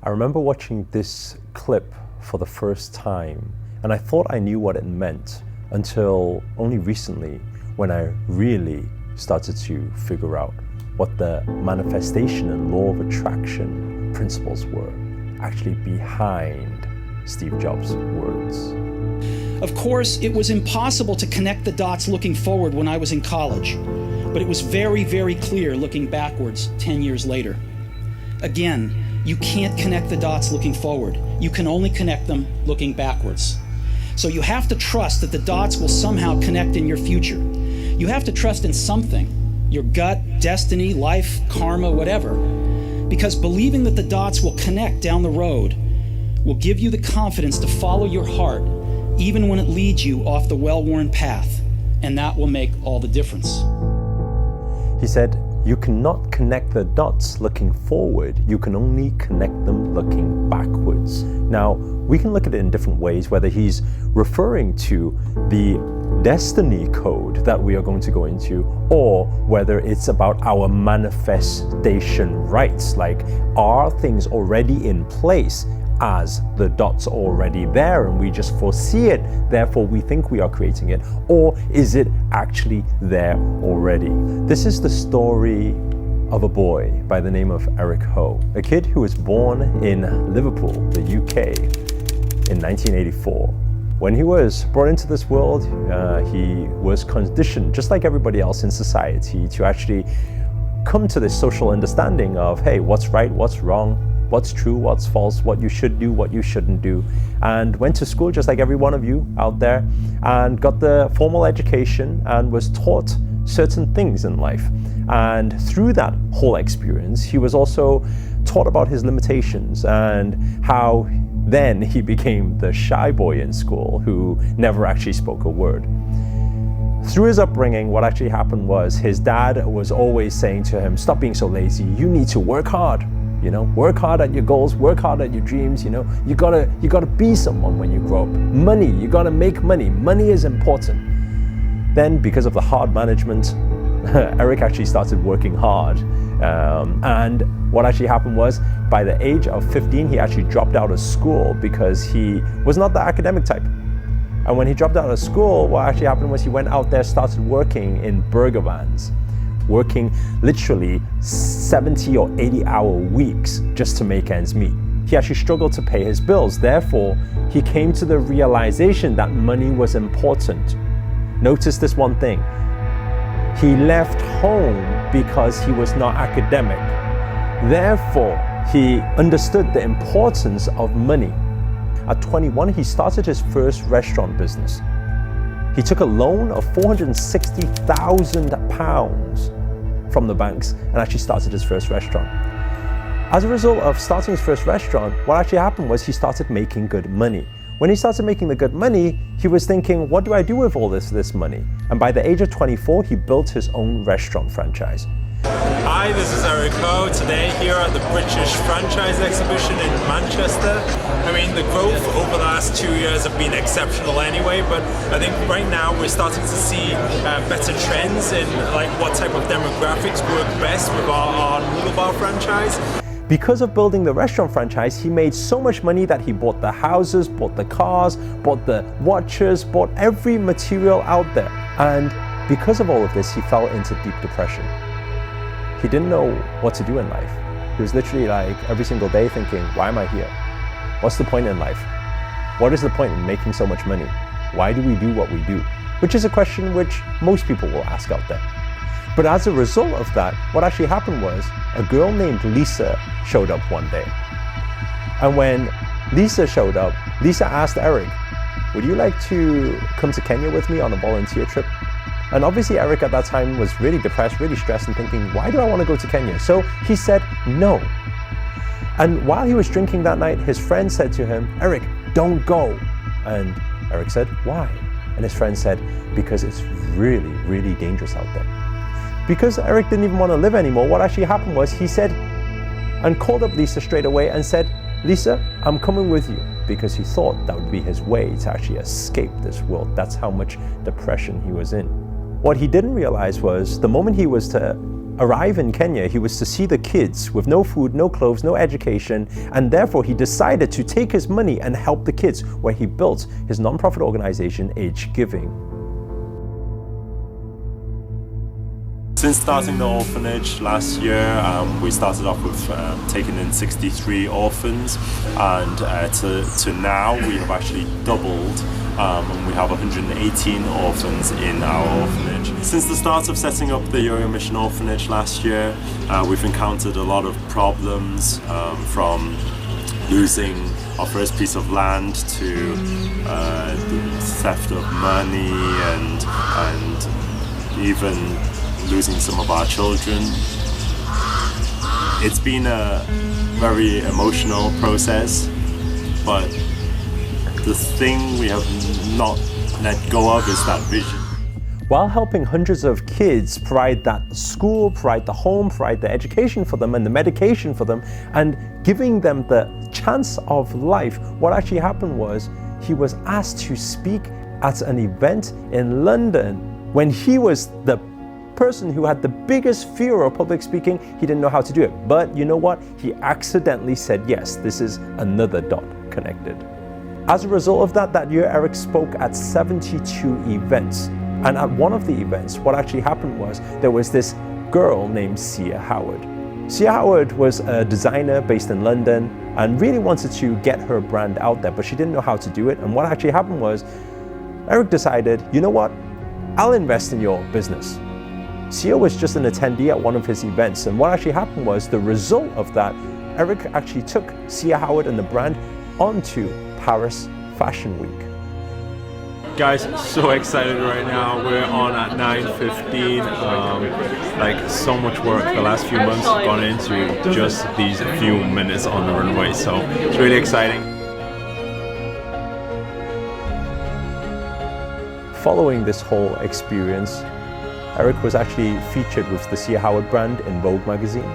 I remember watching this clip for the first time, and I thought I knew what it meant until only recently when I really started to figure out what the manifestation and law of attraction principles were actually behind Steve Jobs' words. Of course, it was impossible to connect the dots looking forward when I was in college, but it was very, very clear looking backwards 10 years later. Again, you can't connect the dots looking forward. You can only connect them looking backwards. So you have to trust that the dots will somehow connect in your future. You have to trust in something, your gut, destiny, life, karma, whatever, because believing that the dots will connect down the road will give you the confidence to follow your heart even when it leads you off the well-worn path, and that will make all the difference. He said, you cannot connect the dots looking forward, you can only connect them looking backwards. Now, we can look at it in different ways, whether he's referring to the destiny code that we are going to go into, or whether it's about our manifestation rights, like are things already in place as the dots already there and we just foresee it, therefore we think we are creating it, or is it actually there already? This is the story of a boy by the name of Eric Howe, a kid who was born in Liverpool, the UK, in 1984. When he was brought into this world, he was conditioned, just like everybody else in society, to actually come to this social understanding of, hey, what's right, what's wrong, what's true, what's false, what you should do, what you shouldn't do, and went to school just like every one of you out there and got the formal education and was taught certain things in life. And through that whole experience, he was also taught about his limitations and how then he became the shy boy in school who never actually spoke a word. Through his upbringing, what actually happened was his dad was always saying to him, stop being so lazy, you need to work hard. Work hard at your goals, work hard at your dreams, you gotta be someone when you grow up. Money, you gotta make money. Money is important. Then, because of the hard management, Eric actually started working hard. And what actually happened was, by the age of 15, he actually dropped out of school because he was not the academic type. And when he dropped out of school, what actually happened was he went out there, started working in burger vans, working literally 70 or 80-hour weeks just to make ends meet. He actually struggled to pay his bills. Therefore, he came to the realization that money was important. Notice this one thing. He left home because he was not academic. Therefore, he understood the importance of money. At 21, he started his first restaurant business. He took a loan of £460,000 from the banks and actually started his first restaurant. As a result of starting his first restaurant, what actually happened was he started making good money. When he started making the good money, he was thinking, what do I do with all this money? And by the age of 24, he built his own restaurant franchise. Hi, this is Eric Howe. Today here at the British Franchise Exhibition in Manchester. I mean, the growth over the last 2 years have been exceptional anyway, but I think right now we're starting to see better trends in like what type of demographics work best with our noodle bar franchise. Because of building the restaurant franchise, he made so much money that he bought the houses, bought the cars, bought the watches, bought every material out there. And because of all of this, he fell into deep depression. He didn't know what to do in life. He was literally like every single day thinking, why am I here? What's the point in life? What is the point in making so much money? Why do we do what we do? Which is a question which most people will ask out there. But as a result of that, what actually happened was a girl named Lisa showed up one day. And when Lisa showed up, Lisa asked Eric, would you like to come to Kenya with me on a volunteer trip? And obviously Eric at that time was really depressed, really stressed and thinking, why do I want to go to Kenya? So he said no. And while he was drinking that night, his friend said to him, Eric, don't go. And Eric said, why? And his friend said, because it's really, really dangerous out there. Because Eric didn't even want to live anymore, what actually happened was he said, and called up Lisa straight away and said, Lisa, I'm coming with you, because he thought that would be his way to actually escape this world. That's how much depression he was in. What he didn't realize was the moment he was to arrive in Kenya, he was to see the kids with no food, no clothes, no education, and therefore he decided to take his money and help the kids, where he built his non-profit organization, Age Giving. Since starting the orphanage last year, we started off with taking in 63 orphans, and to now we have actually doubled, and we have 118 orphans in our orphanage. Since the start of setting up the Yo-Yo Mission Orphanage last year, we've encountered a lot of problems, from losing our first piece of land to the theft of money and even losing some of our children. It's been a very emotional process, but the thing we have not let go of is that vision. While helping hundreds of kids provide that school, provide the home, provide the education for them and the medication for them, and giving them the chance of life, what actually happened was he was asked to speak at an event in London when he was the person who had the biggest fear of public speaking. He didn't know how to do it. But you know what? He accidentally said yes. This is another dot connected. As a result of that year, Eric spoke at 72 events. And at one of the events, what actually happened was there was this girl named Sia Howard. Sia Howard was a designer based in London and really wanted to get her brand out there, but she didn't know how to do it. And what actually happened was Eric decided, you know what? I'll invest in your business. Sia was just an attendee at one of his events, and what actually happened was the result of that, Eric actually took Sia Howard and the brand onto Paris Fashion Week. Guys, so excited right now. We're on at 9:15. Like so much work the last few months have gone into just these few minutes on the runway, so it's really exciting. Following this whole experience, Eric was actually featured with the Sia Howard brand in Vogue magazine.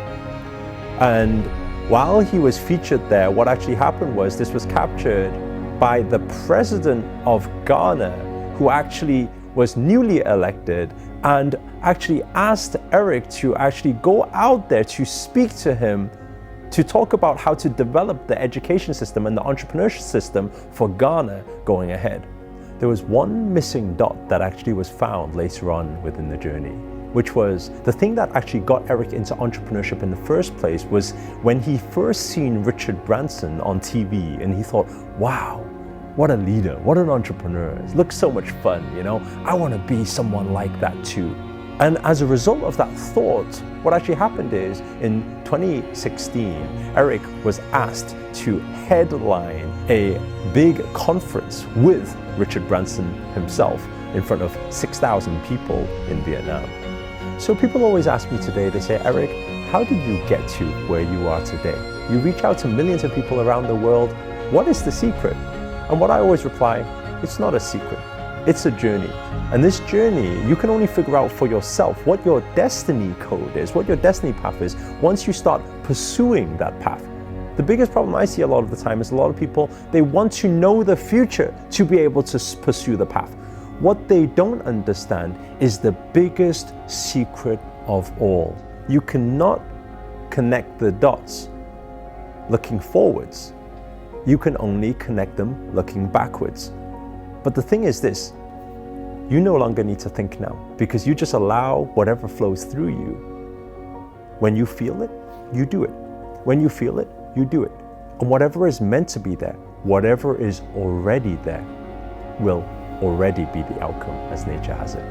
And while he was featured there, what actually happened was this was captured by the president of Ghana, who actually was newly elected, and actually asked Eric to actually go out there to speak to him, to talk about how to develop the education system and the entrepreneurship system for Ghana going ahead. There was one missing dot that actually was found later on within the journey, which was the thing that actually got Eric into entrepreneurship in the first place was when he first seen Richard Branson on TV, and he thought, wow, what a leader, what an entrepreneur. It looks so much fun, you know? I want to be someone like that too. And as a result of that thought, what actually happened is in 2016, Eric was asked to headline a big conference with Richard Branson himself in front of 6,000 people in Vietnam. So people always ask me today, they say, Eric, how did you get to where you are today? You reach out to millions of people around the world. What is the secret? And what I always reply, it's not a secret. It's a journey. And this journey, you can only figure out for yourself what your destiny code is, what your destiny path is, once you start pursuing that path. The biggest problem I see a lot of the time is a lot of people, they want to know the future to be able to pursue the path. What they don't understand is the biggest secret of all. You cannot connect the dots looking forwards. You can only connect them looking backwards. But the thing is this, you no longer need to think now, because you just allow whatever flows through you. When you feel it, you do it. When you feel it, you do it. And whatever is meant to be there, whatever is already there, will already be the outcome as nature has it.